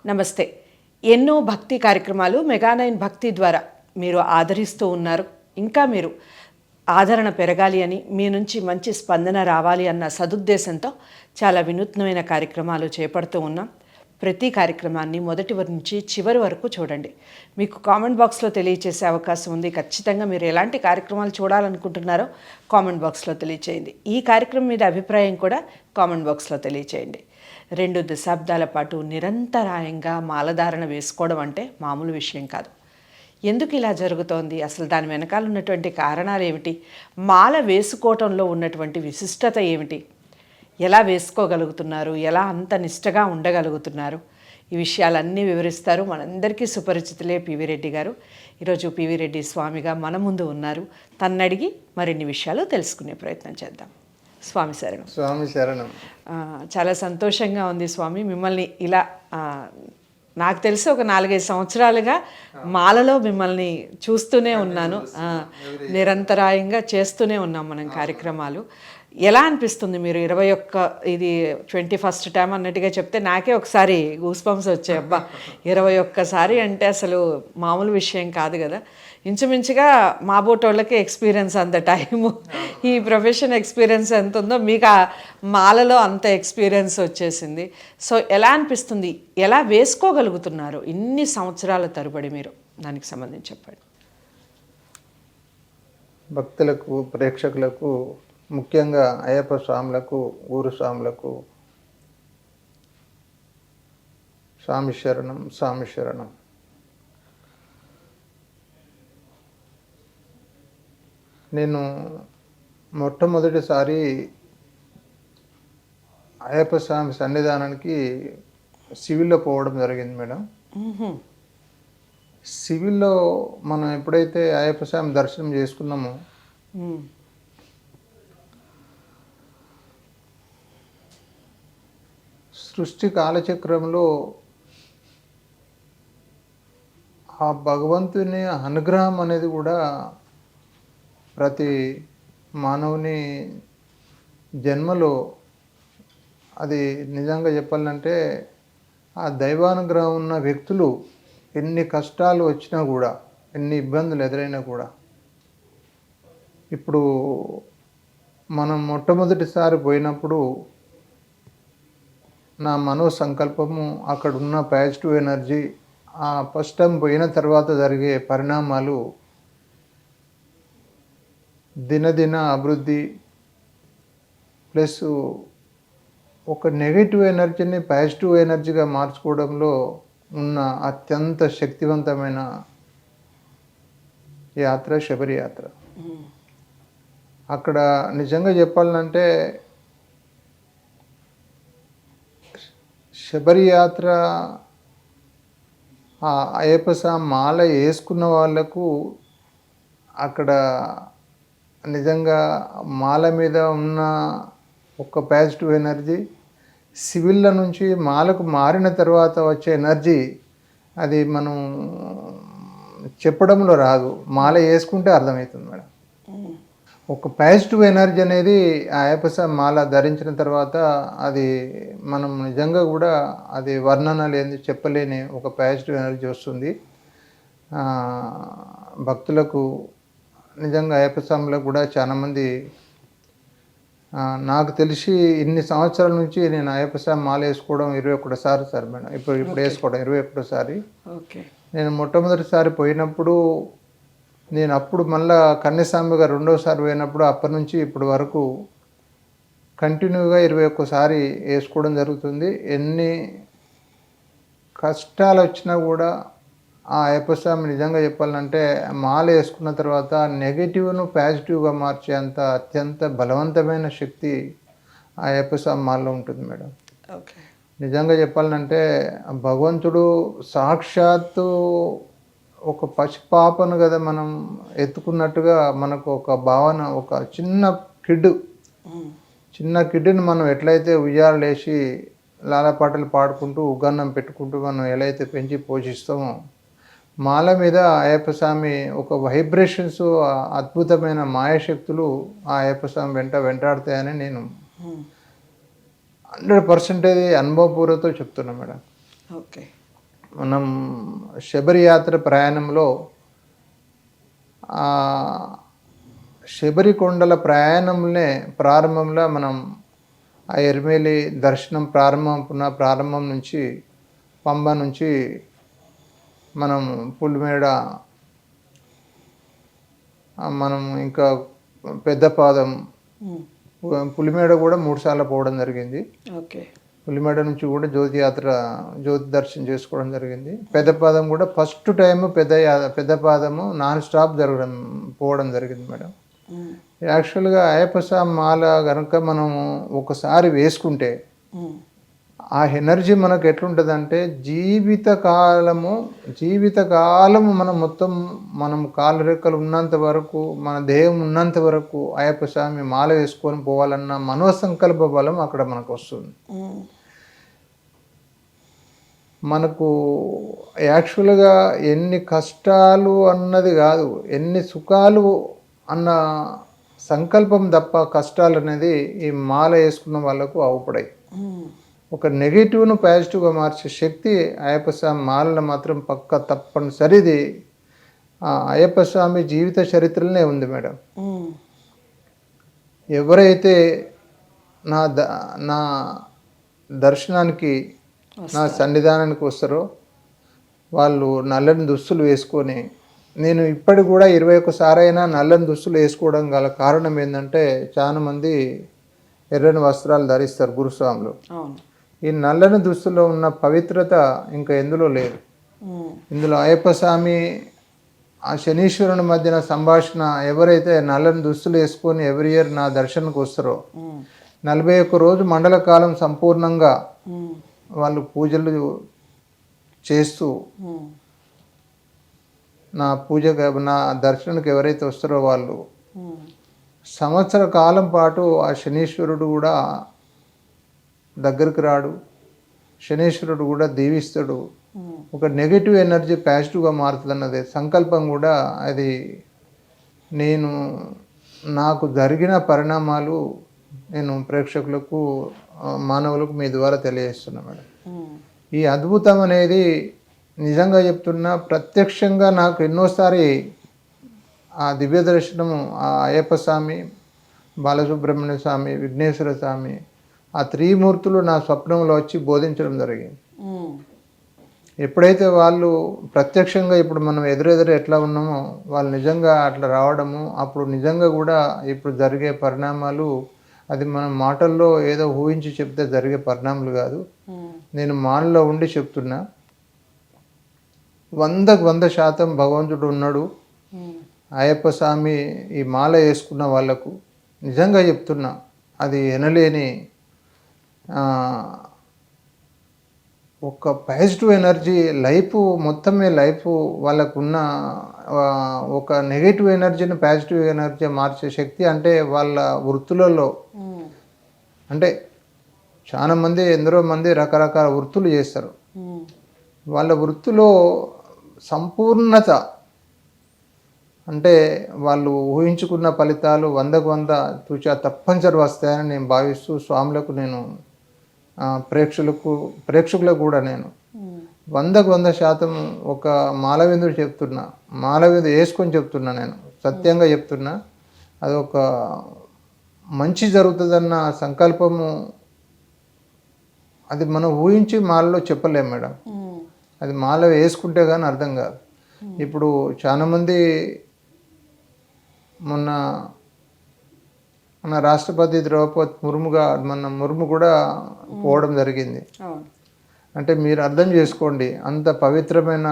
నమస్తే. ఎన్నో భక్తి కార్యక్రమాలు మెగా9 భక్తి ద్వారా మీరు ఆదరిస్తూ ఉన్నారు. ఇంకా మీరు ఆదరణ పెరగాలి అని, మీ నుంచి మంచి స్పందన రావాలి అన్న సదుద్దేశంతో చాలా వినూత్నమైన కార్యక్రమాలు చేపడుతూ ఉన్నాం. ప్రతి కార్యక్రమాన్ని మొదటి నుంచి చివరి వరకు చూడండి. మీకు కామెంట్ బాక్స్లో తెలియచేసే అవకాశం ఉంది. ఖచ్చితంగా మీరు ఎలాంటి కార్యక్రమాలు చూడాలనుకుంటున్నారో కామెంట్ బాక్స్లో తెలియచేయండి. ఈ కార్యక్రమం మీద అభిప్రాయం కూడా కామెంట్ బాక్స్లో తెలియచేయండి. 2 దశాబ్దాల పాటు నిరంతరాయంగా మాలధారణ వేసుకోవడం అంటే మామూలు విషయం కాదు. ఎందుకు ఇలా జరుగుతోంది? అసలు దాని వెనకాల ఉన్నటువంటి కారణాలు ఏమిటి? మాల వేసుకోవటంలో ఉన్నటువంటి విశిష్టత ఏమిటి? ఎలా వేసుకోగలుగుతున్నారు? ఎలా అంత నిష్టగా ఉండగలుగుతున్నారు? ఈ విషయాలన్నీ వివరిస్తారు మనందరికీ సుపరిచితులే పివి రెడ్డి గారు. ఈరోజు పివి రెడ్డి స్వామిగా మన ముందు ఉన్నారు. తన్నడిగి మరిన్ని విషయాలు తెలుసుకునే ప్రయత్నం చేద్దాం. స్వామి శరణం. స్వామి శరణం. చాలా సంతోషంగా ఉంది స్వామి, మిమ్మల్ని ఇలా నాకు తెలిసి ఒక 4-5 సంవత్సరాలుగా మాలలో మిమ్మల్ని చూస్తూనే ఉన్నాను. నిరంతరాయంగా చేస్తూనే ఉన్నాం మనం కార్యక్రమాలు. ఎలా అనిపిస్తుంది? మీరు 21 టైం అన్నట్టుగా చెప్తే నాకే ఒకసారి గూస్ బంప్స్ వచ్చాయి. అబ్బా, 21 అంటే అసలు మామూలు విషయం కాదు కదా. ఇంచుమించుగా మా బోటోళ్ళకి ఎక్స్పీరియన్స్ అంత టైము, ఈ ప్రొఫెషన్ ఎక్స్పీరియన్స్ ఎంత ఉందో మీకు ఆ మాలలో అంత ఎక్స్పీరియన్స్ వచ్చేసింది. సో ఎలా అనిపిస్తుంది? ఎలా వేసుకోగలుగుతున్నారు ఇన్ని సంవత్సరాల తరబడి? మీరు దానికి సంబంధించి చెప్పండి. భక్తులకు, ప్రేక్షకులకు, ముఖ్యంగా అయ్యప్ప స్వాములకు, ఊరు స్వాములకు స్వామి శరణం, స్వామి శరణం. నేను మొట్టమొదటిసారి అయ్యప్ప స్వామి సన్నిధానానికి సివిల్లో పోవడం జరిగింది మేడం. సివిల్లో మనం ఎప్పుడైతే అయ్యప్ప స్వామి దర్శనం చేసుకున్నామో సృష్టి కాలచక్రంలో ఆ భగవంతుని అనుగ్రహం అనేది కూడా ప్రతి మానవుని జన్మలో అది నిజంగా చెప్పాలంటే ఆ దైవానుగ్రహం ఉన్న వ్యక్తులు ఎన్ని కష్టాలు వచ్చినా కూడా, ఎన్ని ఇబ్బందులు ఎదురైనా కూడా, ఇప్పుడు మనం మొట్టమొదటిసారి పోయినప్పుడు నా మనో సంకల్పము, అక్కడున్న పాజిటివ్ ఎనర్జీ, ఆ ఫస్ట్ టైం పోయిన తర్వాత జరిగే పరిణామాలు దినదిన అభివృద్ధి ప్లస్ ఒక నెగిటివ్ ఎనర్జీని పాజిటివ్ ఎనర్జీగా మార్చుకోవడంలో ఉన్న అత్యంత శక్తివంతమైన యాత్ర శబరి యాత్ర. అక్కడ నిజంగా చెప్పాలంటే శబరి యాత్ర ఆ అయ్యప్ప స్వామి మాల వేసుకున్న వాళ్లకు అక్కడ నిజంగా మాల మీద ఉన్న ఒక పాజిటివ్ ఎనర్జీ, సివిల్ల నుంచి మాలకు మారిన తర్వాత వచ్చే ఎనర్జీ, అది మనం చెప్పడంలో రాదు. మాల వేసుకుంటే అర్థమవుతుంది మేడం. ఒక పాజిటివ్ ఎనర్జీ అనేది ఆ అయ్యప్ప స్వామి మాల ధరించిన తర్వాత అది మనం నిజంగా కూడా అది వర్ణన లేని, చెప్పలేని ఒక పాజిటివ్ ఎనర్జీ వస్తుంది. భక్తులకు నిజంగా అయ్యప్ప స్వామిలకు కూడా చాలామంది, నాకు తెలిసి ఇన్ని సంవత్సరాల నుంచి నేను అయ్యప్ప స్వామి మాల వేసుకోవడం 21 సారి సార్ మేడం. ఇప్పుడు వేసుకోవడం 21 సారి. నేను మొట్టమొదటిసారి పోయినప్పుడు, నేను అప్పుడు మళ్ళా కన్యస్వామిగా 2వసారి పోయినప్పుడు, అప్పటి నుంచి ఇప్పటి వరకు కంటిన్యూగా 21 సారి వేసుకోవడం జరుగుతుంది. ఎన్ని కష్టాలు వచ్చినా కూడా ఆ అయ్యప్ప స్వామి నిజంగా చెప్పాలంటే మాల వేసుకున్న తర్వాత నెగిటివ్ను పాజిటివ్గా మార్చే అంత అత్యంత బలవంతమైన శక్తి ఆ అయ్యప్ప స్వామి మాలలో ఉంటుంది మేడం. నిజంగా చెప్పాలంటే భగవంతుడు సాక్షాత్తు ఒక పసిపాపను కదా మనం ఎత్తుకున్నట్టుగా మనకు ఒక భావన, ఒక చిన్న కిడ్ని మనం ఎట్లయితే ఉయ్యాలేసి లాలపాటలు పాడుకుంటూ ఉగన్నం పెట్టుకుంటూ మనం ఎలా అయితే పెంచి పోషిస్తామో, మాల మీద అయ్యప్ప స్వామి ఒక వైబ్రేషన్స్, అద్భుతమైన మాయాశక్తులు ఆ అయ్యప్ప స్వామి వెంటాడతాయని నేను 100% అనుభవపూర్వతో చెప్తున్నా మేడం. ఓకే. మనం శబరి యాత్ర ప్రయాణంలో శబరి కొండల ప్రయాణంలో ప్రారంభంలో మనం ఆ ఎర్మేలి దర్శనం ప్రారంభం నుంచి పంబ నుంచి మనం పులిమేడ, మనం ఇంకా పెద్దపాదం, పులిమేడ కూడా 3 సార్లు పోవడం జరిగింది. ఓకే. పులిమేడ నుంచి కూడా జ్యోతి దర్శనం చేసుకోవడం జరిగింది. పెద్దపాదం కూడా ఫస్ట్ టైం పెద్దపాదము నాన్ స్టాప్ పోవడం జరిగింది మేడం. యాక్చువల్గా అయ్యప్ప స్వామి మాల కనుక మనము ఒకసారి వేసుకుంటే ఆ ఎనర్జీ మనకు ఎట్లుంటుందంటే జీవితకాలము మనం కాలు రెక్కలు ఉన్నంత వరకు, మన దేహం ఉన్నంత వరకు అయ్యప్ప స్వామి మాల వేసుకొని పోవాలన్న మనోసంకల్ప బలం అక్కడ మనకు వస్తుంది. మనకు యాక్చువల్గా ఎన్ని కష్టాలు అన్నది కాదు, ఎన్ని సుఖాలు అన్న సంకల్పం తప్ప కష్టాలు అనేది ఈ మాల వేసుకున్న వాళ్ళకు అవుపడాయి. ఒక నెగిటివ్ను పాజిటివ్గా మార్చే శక్తి అయ్యప్ప స్వామి మాలలో మాత్రం తప్పనిసరిది అయ్యప్ప స్వామి జీవిత చరిత్రలోనే ఉంది మేడం. ఎవరైతే నా దర్శనానికి, నా సన్నిధానానికి వస్తారో వాళ్ళు నల్లని దుస్తులు వేసుకొని, నేను ఇప్పటికి కూడా 21 సారైనా నల్లని దుస్తులు వేసుకోవడం గల కారణం ఏంటంటే, చాలామంది ఎర్రని వస్త్రాలు ధరిస్తారు గురుస్వాములు. ఈ నల్లని దుస్తుల్లో ఉన్న పవిత్రత ఇంకా ఎందులో లేదు. ఇందులో అయ్యప్ప స్వామి ఆ శనీశ్వరుని మధ్యన సంభాషణ, ఎవరైతే నల్లని దుస్తులు వేసుకొని ఎవ్రీ ఇయర్ నా దర్శనకు వస్తారో 41 రోజు మండల కాలం సంపూర్ణంగా వాళ్ళు పూజలు చేస్తూ నా దర్శనానికి ఎవరైతే వస్తారో వాళ్ళు సంవత్సర కాలం పాటు ఆ శనీశ్వరుడు కూడా దగ్గరికి రాడు, శనీశ్వరుడు కూడా దీవిస్తాడు. ఒక నెగిటివ్ ఎనర్జీ పాజిటివ్గా మారుతుంది అన్నది సంకల్పం కూడా అది నాకు జరిగిన పరిణామాలు నేను ప్రేక్షకులకు, మానవులకు మీ ద్వారా తెలియజేస్తున్నా మేడం. ఈ అద్భుతం అనేది నిజంగా చెప్తున్నా, ప్రత్యక్షంగా నాకు ఎన్నోసారి ఆ దివ్య దర్శనము, ఆ అయ్యప్ప స్వామి, బాలసుబ్రహ్మణ్య స్వామి, విఘ్నేశ్వర స్వామి, ఆ త్రిమూర్తులు నా స్వప్నంలో వచ్చి బోధించడం జరిగింది. ఎప్పుడైతే వాళ్ళు ప్రత్యక్షంగా ఇప్పుడు మనం ఎదురెదురు ఎట్లా ఉన్నామో వాళ్ళు నిజంగా అట్లా రావడము, అప్పుడు నిజంగా కూడా ఇప్పుడు జరిగే పరిణామాలు అది మనం మాటల్లో ఏదో ఊహించి చెప్తే జరిగే పరిణామాలు కాదు. నేను మానలో ఉండి చెప్తున్నా, 100% భగవంతుడు ఉన్నాడు. అయ్యప్ప స్వామి ఈ మాల వేసుకున్న వాళ్ళకు నిజంగా చెప్తున్నా, అది ఎనలేని ఒక పాజిటివ్ ఎనర్జీ, లైఫ్ వాళ్ళకున్న ఒక నెగిటివ్ ఎనర్జీని పాజిటివ్ ఎనర్జీ మార్చే శక్తి. అంటే వాళ్ళ వృత్తులలో, అంటే చాలా మంది, ఎందరో మంది రకరకాల వృత్తులు చేస్తారు. వాళ్ళ వృత్తిలో సంపూర్ణత, అంటే వాళ్ళు ఊహించుకున్న ఫలితాలు 100కు 100 తూచా తప్పనిసరి వస్తాయని నేను భావిస్తూ స్వాములకు, నేను ప్రేక్షకులకు కూడా నేను 100కు 100% ఒక మాలవిందుడు చెప్తున్నా, మాలవిందు వేసుకొని చెప్తున్నా, నేను సత్యంగా చెప్తున్నా. అదొక మంచి జరుగుతుందన్న సంకల్పము, అది మనం ఊహించి మాలలో చెప్పలేము మేడం. అది మాల వేసుకుంటే కానీ అర్థం కాదు. ఇప్పుడు చాలామంది, మొన్న మన రాష్ట్రపతి ద్రౌపది ముర్ము కూడా పోవడం జరిగింది. అంటే మీరు అర్థం చేసుకోండి, అంత పవిత్రమైన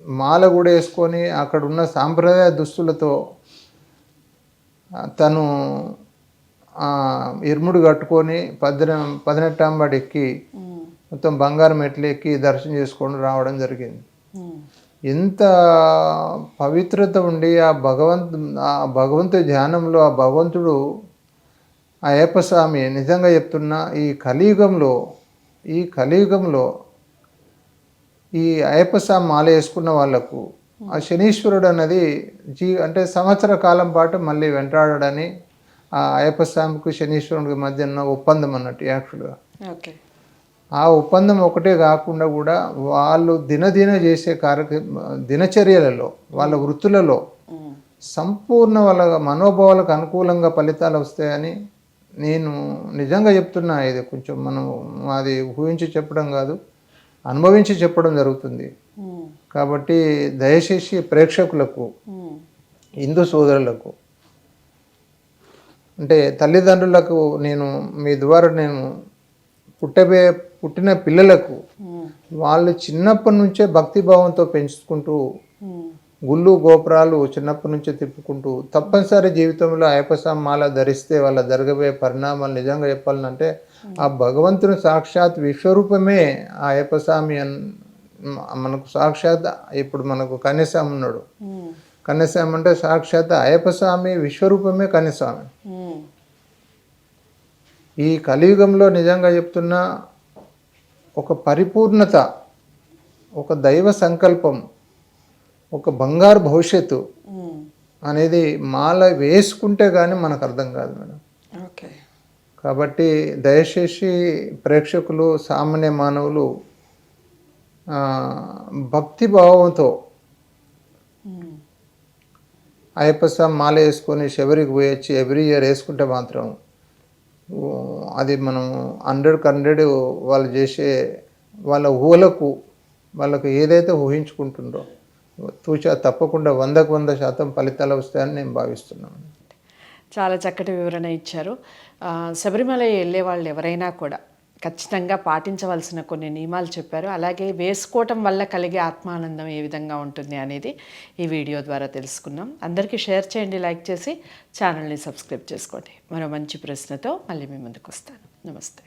మాల కూడా వేసుకొని అక్కడ ఉన్న సాంప్రదాయ దుస్తులతో తను ఇరుముడు కట్టుకొని 18 అంబడి ఎక్కి మొత్తం బంగారం మెట్లు ఎక్కి దర్శనం చేసుకొని రావడం జరిగింది. ఎంత పవిత్రత ఉండి ఆ భగవంతుడి ధ్యానంలో, ఆ భగవంతుడు, ఆ అయ్యప్ప స్వామి నిజంగా చెప్తున్నా, ఈ కలియుగంలో ఈ అయ్యప్ప స్వామి మాల వేసుకున్న వాళ్ళకు ఆ శనీశ్వరుడు అన్నది అంటే సంవత్సర కాలం పాటు మళ్ళీ వెంటాడని ఆ అయ్యప్ప స్వామికి శనీశ్వరుడికి మధ్య ఉన్న ఒప్పందం అన్నట్టు యాక్చువల్గా. ఆ ఒప్పందం ఒకటే కాకుండా కూడా వాళ్ళు దినదిన చేసే దినచర్యలలో వాళ్ళ వృత్తులలో సంపూర్ణ వాళ్ళ మనోభావాలకు అనుకూలంగా ఫలితాలు వస్తాయని నేను నిజంగా చెప్తున్నా. ఇది కొంచెం మనం అది ఊహించి చెప్పడం కాదు, అనుభవించి చెప్పడం జరుగుతుంది. కాబట్టి దయచేసి ప్రేక్షకులకు, హిందూ సోదరులకు, అంటే తల్లిదండ్రులకు నేను మీ ద్వారా నేను పుట్టిన పిల్లలకు వాళ్ళు చిన్నప్పటి నుంచే భక్తిభావంతో పెంచుకుంటూ గుళ్ళు గోపురాలు చిన్నప్పటి నుంచే తిప్పుకుంటూ తప్పనిసరి జీవితంలో అయ్యప్ప మాల ధరిస్తే వాళ్ళ జరగబోయే పరిణామాలు నిజంగా చెప్పాలంటే ఆ భగవంతుని సాక్షాత్ విశ్వరూపమే ఆ అయ్యప్ప స్వామి మనకు సాక్షాత్ ఇప్పుడు మనకు కన్యస్వామి ఉన్నాడు. కన్యస్వామి అంటే సాక్షాత్ అయ్యప్ప స్వామి విశ్వరూపమే కన్యస్వామి. ఈ కలియుగంలో నిజంగా చెప్తున్నా ఒక పరిపూర్ణత, ఒక దైవ సంకల్పం, ఒక బంగారు భవిష్యత్తు అనేది మాల వేసుకుంటే కానీ మనకు అర్థం కాదు మేడం. ఓకే. కాబట్టి దయచేసి ప్రేక్షకులు, సామాన్య మానవులు భక్తి భావంతో అయ్యప్ప స్వామి మాల వేసుకొని శబరికి పోయొచ్చి ఎవ్రీ ఇయర్ వేసుకుంటే మాత్రం అది మనం 100% వాళ్ళు చేసే వాళ్ళ ఊహలకు వాళ్ళకు ఏదైతే ఊహించుకుంటుండో తప్పకుండా 100% ఫలితాలు వస్తాయని నేను భావిస్తున్నాను. చాలా చక్కటి వివరణ ఇచ్చారు. శబరిమల వెళ్ళే వాళ్ళు ఎవరైనా కూడా ఖచ్చితంగా పాటించవలసిన కొన్ని నియమాలు చెప్పారు. అలాగే వేసుకోవటం వల్ల కలిగే ఆత్మానందం ఏ విధంగా ఉంటుంది అనేది ఈ వీడియో ద్వారా తెలుసుకున్నాం. అందరికీ షేర్ చేయండి, లైక్ చేసి ఛానల్ని సబ్స్క్రైబ్ చేసుకోండి. మరో మంచి ప్రశ్నతో మళ్ళీ మీ ముందుకు వస్తాను. నమస్తే.